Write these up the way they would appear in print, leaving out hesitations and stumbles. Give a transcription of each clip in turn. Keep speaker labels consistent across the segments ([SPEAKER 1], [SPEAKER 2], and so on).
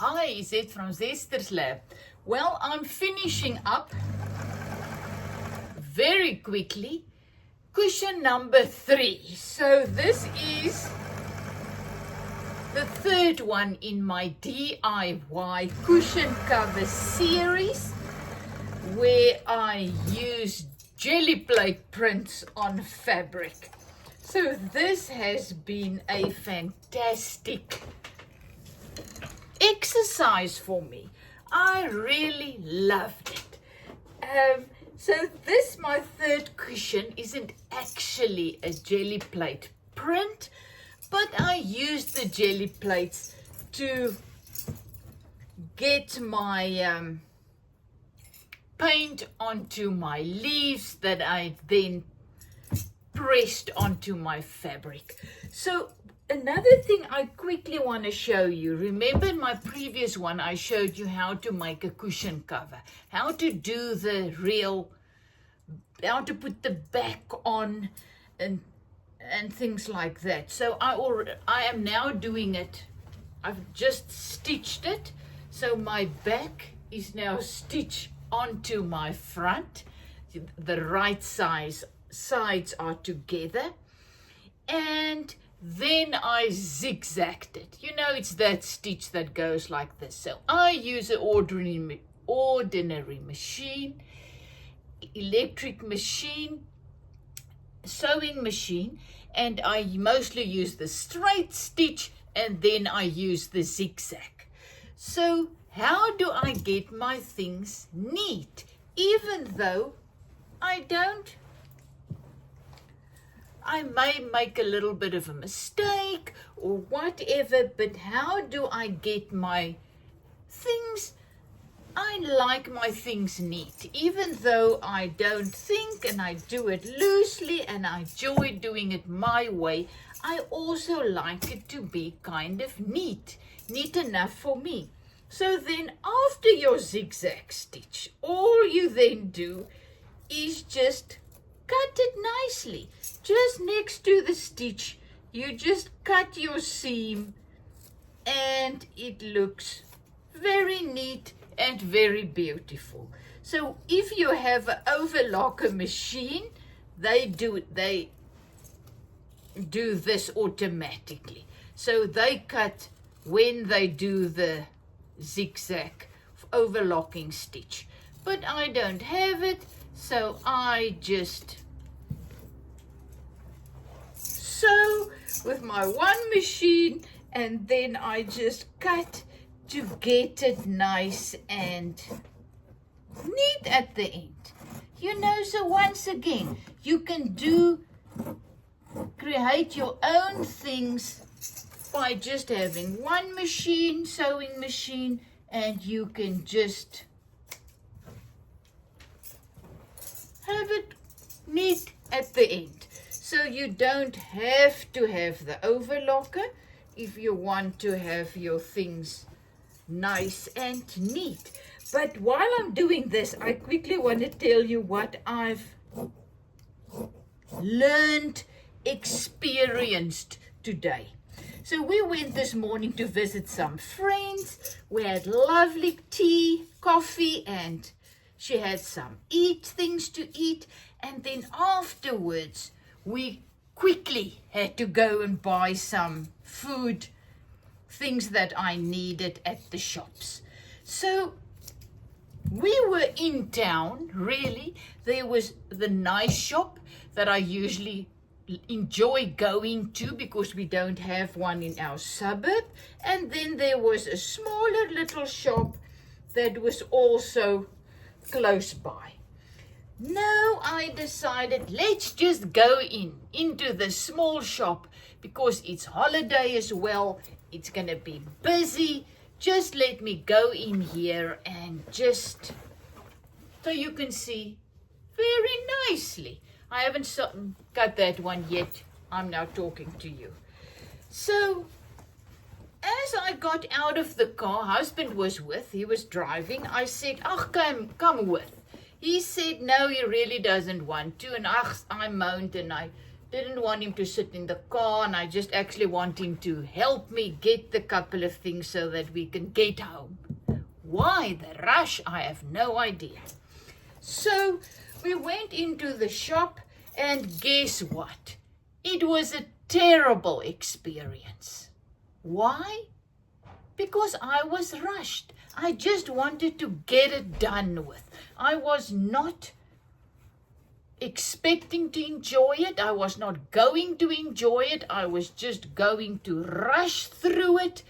[SPEAKER 1] Hi, is it from Zester's Lab? Well, I'm finishing up very quickly cushion number 3. So this is the third one in my DIY cushion cover series where I use jelly plate prints on fabric. So this has been a fantastic exercise for me. I really loved it. So this, my third cushion, isn't actually a jelly plate print, but I used the jelly plates to get my paint onto my leaves that I then pressed onto my fabric. So another thing I quickly want to show you, remember in my previous one I showed you how to make a cushion cover, how to do the real, how to put the back on and things like that. So I am now doing it. I've just stitched it, so my back is now stitched onto my front. The right sides are together, and then I zigzagged it. You know, it's that stitch that goes like this. So I use an ordinary machine, electric machine, sewing machine, and I mostly use the straight stitch, and then I use the zigzag. So how do I get my things neat, even though I may make a little bit of a mistake or whatever, but how do I get my things? I like my things neat, even though I don't think, and I do it loosely and I enjoy doing it my way. I also like it to be kind of neat enough for me. So then after your zigzag stitch, all you then do is just cut it nicely. Just next to the stitch, you just cut your seam and it looks very neat and very beautiful. So if you have an overlocker machine, they do this automatically. So they cut when they do the zigzag overlocking stitch. But I don't have it, so I just sew with my one machine, and then I just cut to get it nice and neat at the end. You know, so once again, you can create your own things by just having one machine, sewing machine, and you can just have it neat at the end. So you don't have to have the overlocker if you want to have your things nice and neat. But while I'm doing this, I quickly want to tell you what I've learned, experienced today. So we went this morning to visit some friends. We had lovely tea, coffee, and she had some things to eat. And then afterwards, we quickly had to go and buy some food, things that I needed at the shops. So we were in town, really. There was the nice shop that I usually enjoy going to because we don't have one in our suburb. And then there was a smaller little shop that was also close by. Now I decided, let's just go into the small shop because it's holiday as well. It's going to be busy. Just let me go in here and just so you can see very nicely. I haven't got that one yet. I'm now talking to you. So as I got out of the car, husband was with, he was driving. I said, come with. He said, no, he really doesn't want to. And I moaned and I didn't want him to sit in the car, and I just actually want him to help me get the couple of things so that we can get home. Why the rush? I have no idea. So we went into the shop, and guess what? It was a terrible experience. Why? Because I was rushed. I just wanted to get it done with. I was not expecting to enjoy it. I was not going to enjoy it. I was just going to rush through it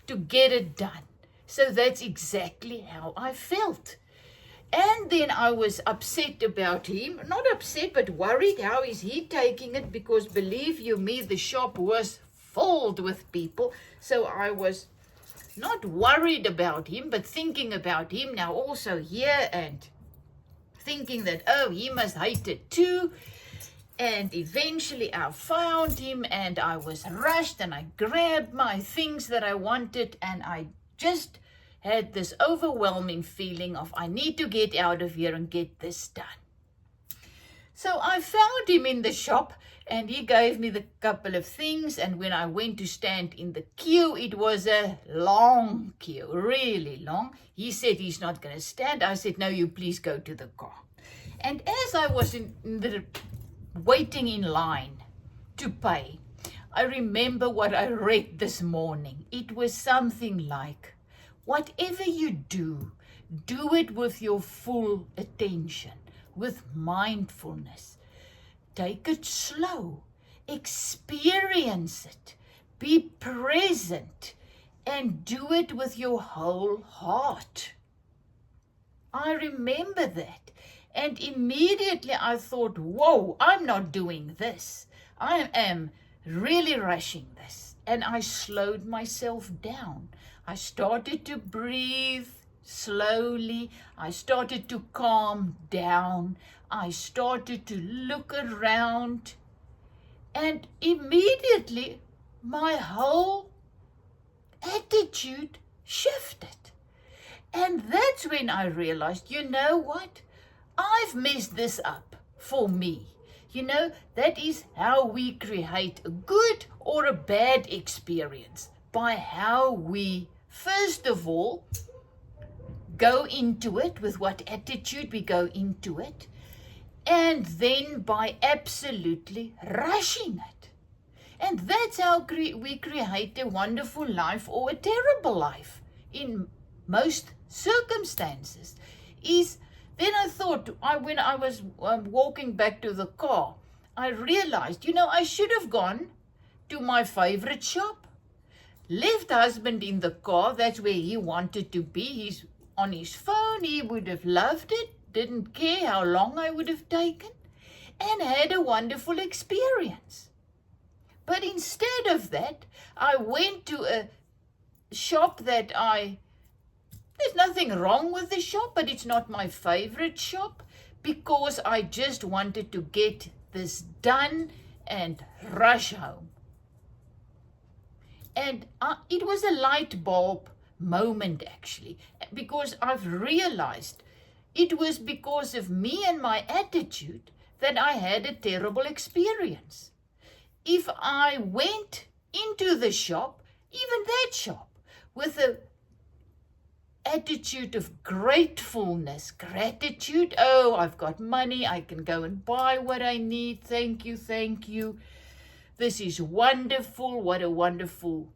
[SPEAKER 1] to get it done. So that's exactly how I felt. And then I was upset about him. Not upset, but worried. How is he taking it? Because believe you me, the shop was filled with people. So I was not worried about him, but thinking about him now also here, and thinking that, oh, he must hate it too. And eventually I found him, and I was rushed, and I grabbed my things that I wanted, and I just had this overwhelming feeling of I need to get out of here and get this done. So I found him in the shop, and he gave me the couple of things, and when I went to stand in the queue, it was a long queue, really long. He said he's not going to stand. I said, no, you please go to the car. And as I was waiting in line to pay, I remember what I read this morning. It was something like, whatever you do, do it with your full attention, with mindfulness. Take it slow, experience it, be present, and do it with your whole heart. I remember that, and immediately I thought, whoa, I'm not doing this. I am really rushing this. And I slowed myself down. I started to breathe slowly. I started to calm down. I started to look around, and immediately my whole attitude shifted. And that's when I realized, you know what? I've messed this up for me. You know, that is how we create a good or a bad experience, by how we, first of all, go into it, with what attitude we go into it, and then by absolutely rushing it. And that's how we create a wonderful life or a terrible life in most circumstances. Then I thought, when I was walking back to the car, I realized, you know, I should have gone to my favorite shop. Left husband in the car, that's where he wanted to be. He's on his phone, he would have loved it, didn't care how long I would have taken, and had a wonderful experience. But instead of that, I went to a shop that there's nothing wrong with the shop, but it's not my favorite shop, because I just wanted to get this done and rush home. And it was a light bulb moment, actually, because I've realized it was because of me and my attitude that I had a terrible experience. If I went into the shop, even that shop, with a attitude of gratefulness, gratitude, oh, I've got money, I can go and buy what I need, thank you, this is wonderful, what a wonderful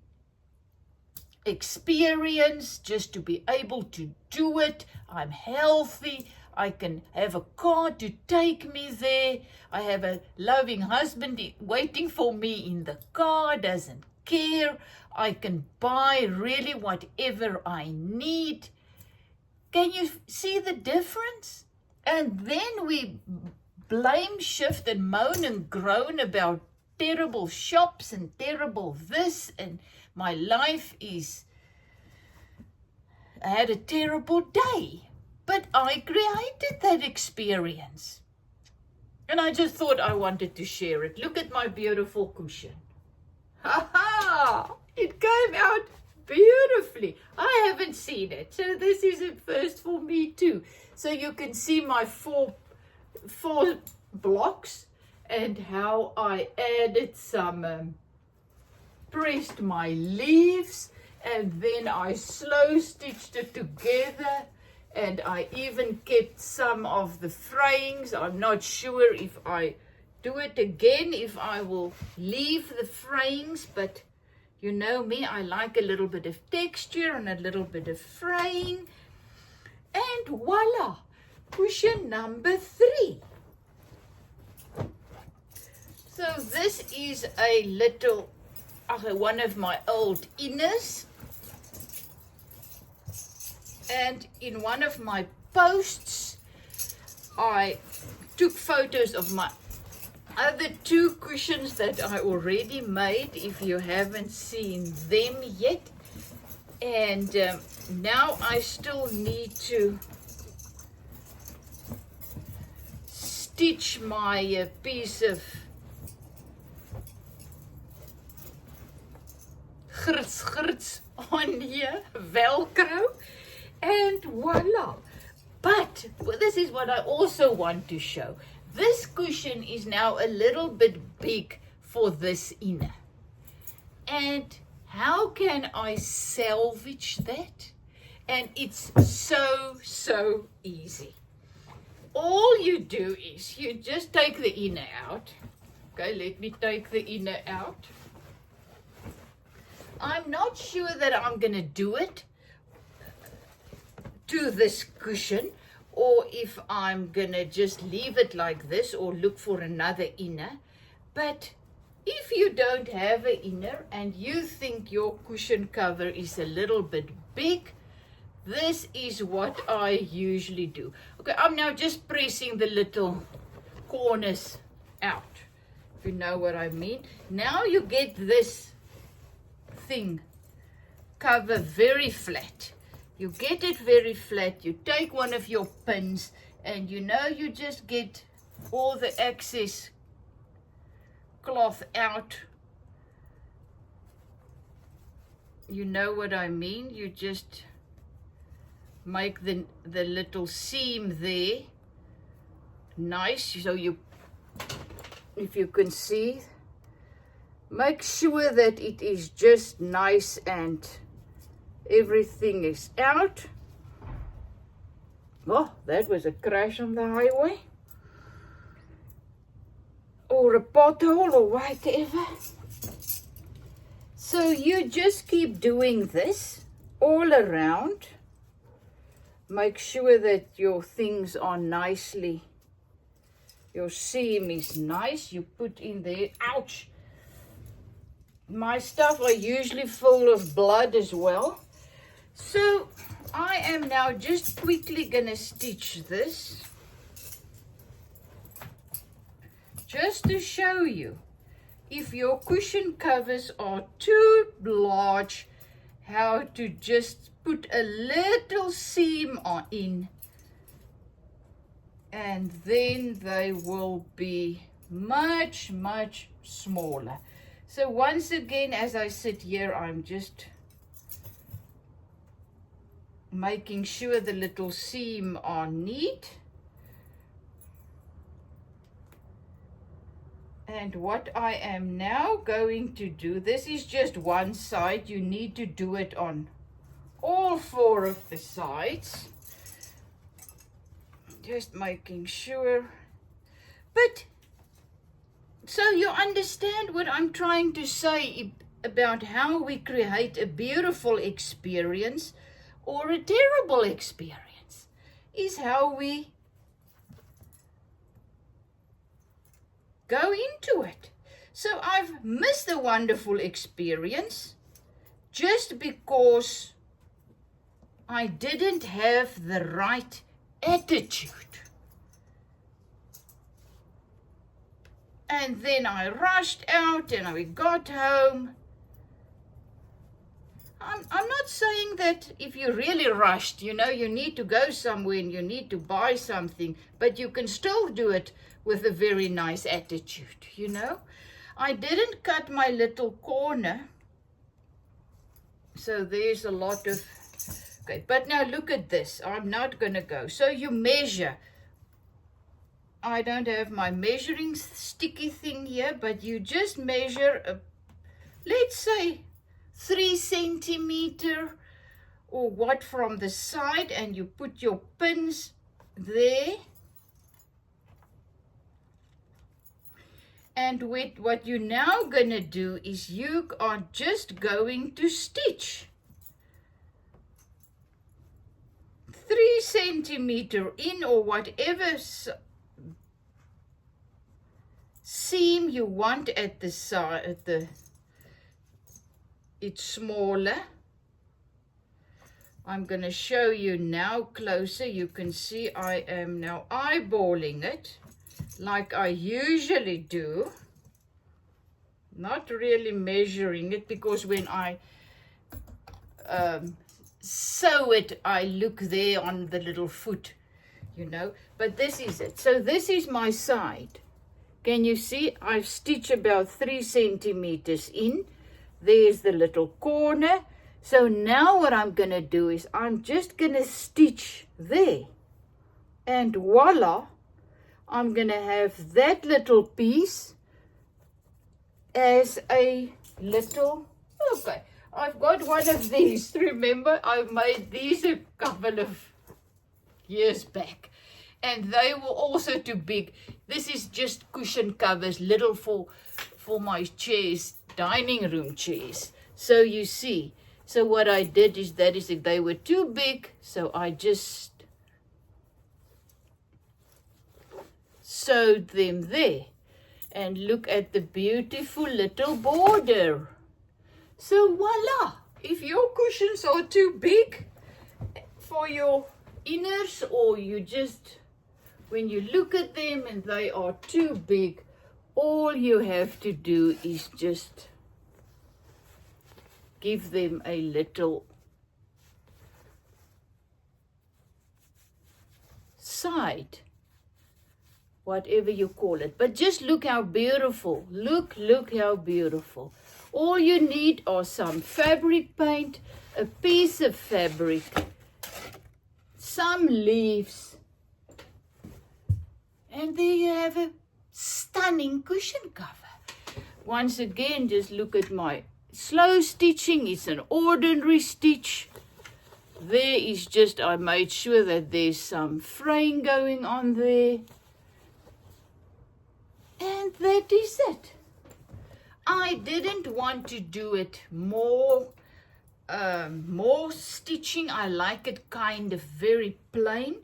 [SPEAKER 1] experience just to be able to do it. I'm healthy, I can have a car to take me there, I have a loving husband waiting for me in the car, doesn't care, I can buy really whatever I need. Can you see the difference? And then we blame, shift, and moan and groan about terrible shops and terrible this, and my life I had a terrible day. But I created that experience. And I just thought I wanted to share it. Look at my beautiful cushion. Ha ha! It came out beautifully. I haven't seen it. So this is a first for me too. So you can see my four blocks. and how I added some, pressed my leaves, and then I slow stitched it together, and I even kept some of the frayings. I'm not sure if I do it again, if I will leave the frayings, but you know me, I like a little bit of texture and a little bit of fraying. And voila, cushion number 3. So this is a little, one of my old inners. And in one of my posts, I took photos of my other 2 cushions that I already made, if you haven't seen them yet. And now I still need to stitch my piece of grits on here, Velcro, and voila. But this is what I also want to show. This cushion is now a little bit big for this inner. And how can I salvage that? And it's so easy. All you do is you just take the inner out. Okay, let me take the inner out. I'm not sure that I'm going to do it to this cushion, or if I'm gonna just leave it like this or look for another inner. But if you don't have an inner and you think your cushion cover is a little bit big, this is what I usually do. Okay, I'm now just pressing the little corners out, if you know what I mean. Now you get this thing cover very flat. You get it very flat, you take one of your pins, and you know, you just get all the excess cloth out. You know what I mean? You just make the little seam there nice. So you, if you can see, make sure that it is just nice and everything is out. Oh, that was a crash on the highway, or a pothole, or whatever. So you just keep doing this all around. Make sure that your things are nicely, your seam is nice. You put in there, ouch. My stuff are usually full of blood as well. So I am now just quickly gonna stitch this, just to show you, if your cushion covers are too large, how to just put a little seam on in, and then they will be much smaller. So once again, as I sit here, I'm just making sure the little seam are neat. And what I am now going to do, this is just one side, you need to do it on all 4 of the sides. Just making sure. But so you understand what I'm trying to say about how we create a beautiful experience or a terrible experience, is how we go into it. So I've missed a wonderful experience just because I didn't have the right attitude. And then I rushed out and we got home. I'm not saying that if you really rushed, you know, you need to go somewhere and you need to buy something, but you can still do it with a very nice attitude, you know. I didn't cut my little corner, so there's a lot of, okay, but now look at this. I'm not going to go. So you measure. I don't have my measuring sticky thing here, but you just measure, let's say 3 centimeter or what from the side, and you put your pins there. And what you're now gonna do is you are just going to stitch 3 centimeter in, or whatever seam you want at the side, it's smaller. I'm going to show you now closer. You can see I am now eyeballing it like I usually do. Not really measuring it, because when I sew it, I look there on the little foot, you know. But this is it. So this is my side. Can you see? I've stitched about 3 centimeters in. There's the little corner. So now what I'm going to do is I'm just going to stitch there. And voila, I'm going to have that little piece as a little, okay, I've got one of these. Remember, I made these a couple of years back. And they were also too big. This is just cushion covers, little for my chairs, dining room chairs. So you see, so what I did is they were too big, so I just sewed them there. And look at the beautiful little border. So voila, if your cushions are too big for your inners, or you just, when you look at them and they are too big, all you have to do is just give them a little side, whatever you call it. But just look how beautiful. Look how beautiful. All you need are some fabric paint, a piece of fabric, some leaves, and there you have a stunning cushion cover. Once again, just look at my slow stitching. It's an ordinary stitch. There is just, I made sure that there's some fraying going on there. And that is it. I didn't want to do it more stitching. I like it kind of very plain.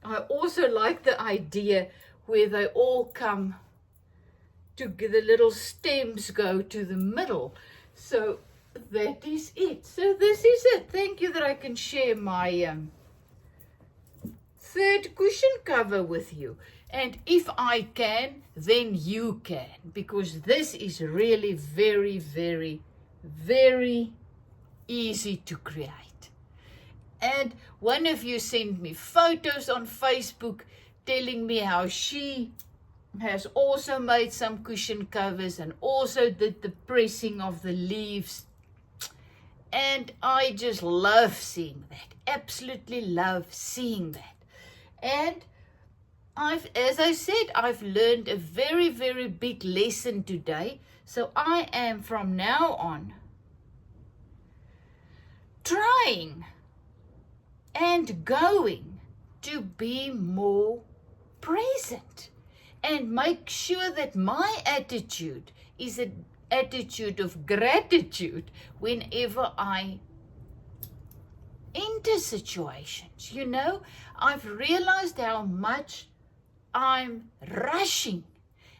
[SPEAKER 1] I also like the idea where they all come to, the little stems go to the middle. So that is it. So this is it. Thank you that I can share my third cushion cover with you. And if I can, then you can, because this is really very, very, very easy to create. And one of you sent me photos on Facebook telling me how she has also made some cushion covers and also did the pressing of the leaves. And I just love seeing that. Absolutely love seeing that. And as I said, I've learned a very, very big lesson today. So I am from now on trying and going to be more present and make sure that my attitude is an attitude of gratitude whenever I enter situations. You know, I've realized how much I'm rushing,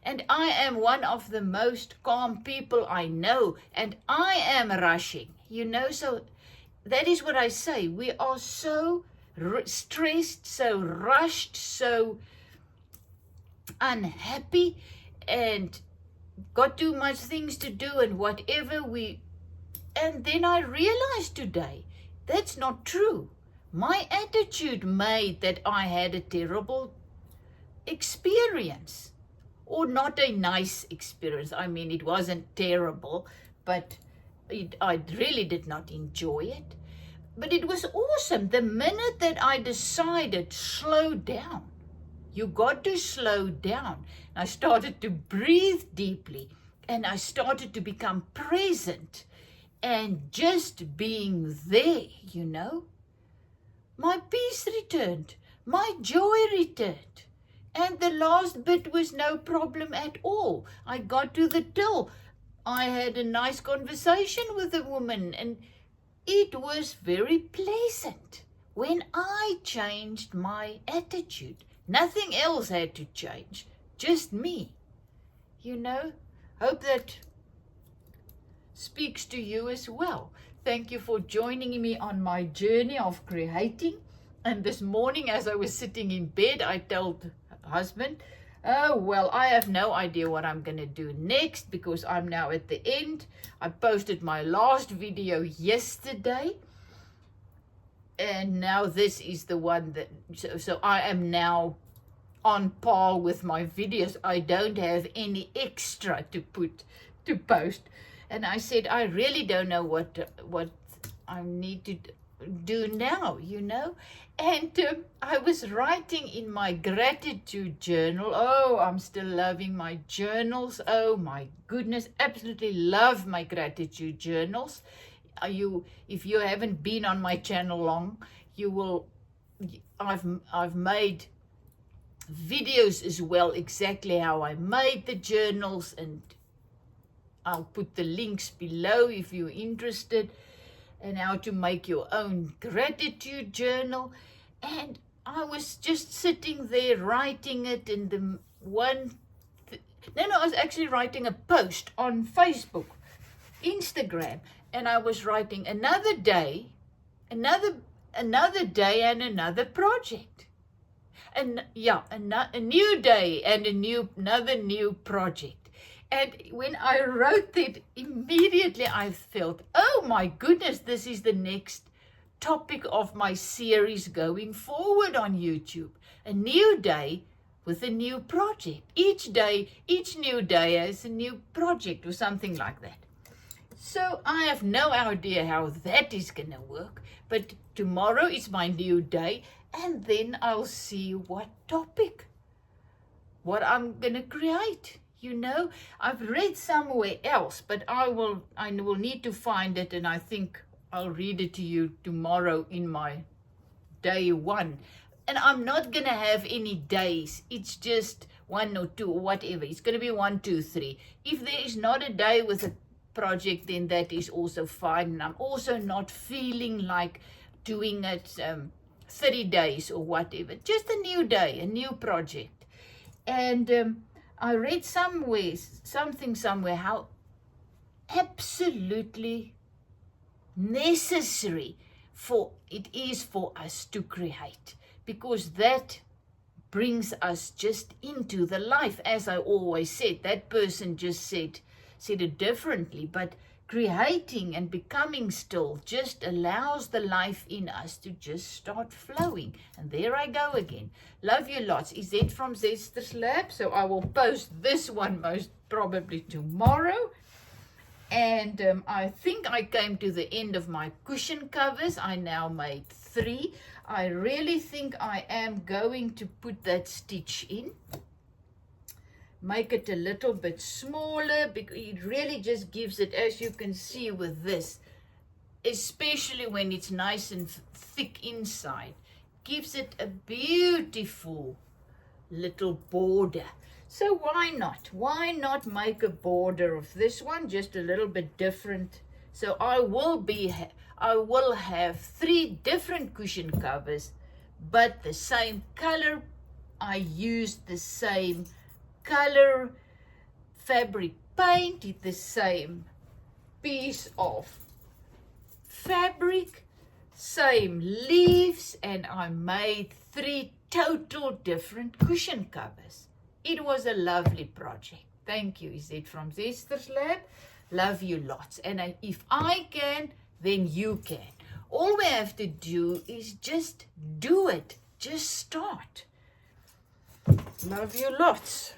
[SPEAKER 1] and I am one of the most calm people I know, and I am rushing, you know. So that is what I say. We are so stressed, so rushed, so unhappy, and got too much things to do and whatever and then I realized today that's not true. My attitude made that I had a terrible experience, or not a nice experience. I mean, it wasn't terrible, but I really did not enjoy it. But it was awesome the minute that I decided slow down. You got to slow down. I started to breathe deeply, and I started to become present and just being there, you know. My peace returned, my joy returned, and the last bit was no problem at all. I got to the till. I had a nice conversation with a woman, and it was very pleasant when I changed my attitude. Nothing else had to change, just me. You know, hope that speaks to you as well. Thank you for joining me on my journey of creating. And this morning, as I was sitting in bed, I told husband, oh, well, I have no idea what I'm going to do next because I'm now at the end. I posted my last video yesterday. And now this is the one that, so I am now on par with my videos. I don't have any extra to post. And I said, I really don't know what I need to do now, you know. And I was writing in my gratitude journal. Oh, I'm still loving my journals. Oh my goodness, absolutely love my gratitude journals. If you haven't been on my channel long, you will. I've made videos as well, exactly how I made the journals, and I'll put the links below if you're interested, and how to make your own gratitude journal. And I was just sitting there writing it, and I was actually writing a post on Facebook, Instagram, and I was writing another day, another day and another project. And yeah, a new day and another new project. And when I wrote that, immediately I felt, oh my goodness, this is the next topic of my series going forward on YouTube. A new day with a new project. Each new day has a new project or something like that. So I have no idea how that is going to work. But tomorrow is my new day, and then I'll see what topic, what I'm going to create. You know, I've read somewhere else, but I will need to find it, and I think I'll read it to you tomorrow in my day one. And I'm not going to have any days. It's just 1 or 2 or whatever. It's going to be 1, 2, 3. If there is not a day with a project, then that is also fine. And I'm also not feeling like doing it 30 days or whatever. Just a new day, a new project. And I read something somewhere how absolutely necessary it is for us to create, because that brings us just into the life. As I always said, that person just said it differently, but creating and becoming still just allows the life in us to just start flowing. And there I go again. Love you lots. Is it from Zester's Lab? So I will post this one most probably tomorrow. And I think I came to the end of my cushion covers. I now made 3. I really think I am going to put that stitch in. Make it a little bit smaller, because it really just gives it, as you can see with this, especially when it's nice and thick inside, gives it a beautiful little border. So why not make a border of this one just a little bit different? So I will have 3 different cushion covers, but the same color. I used the same color fabric paint, the same piece of fabric, same leaves, and I made 3 total different cushion covers. It was a lovely project. Thank you. Is it from Zester's Lab? Love you lots. And if I can, then you can. All we have to do is just do it. Just start. Love you lots.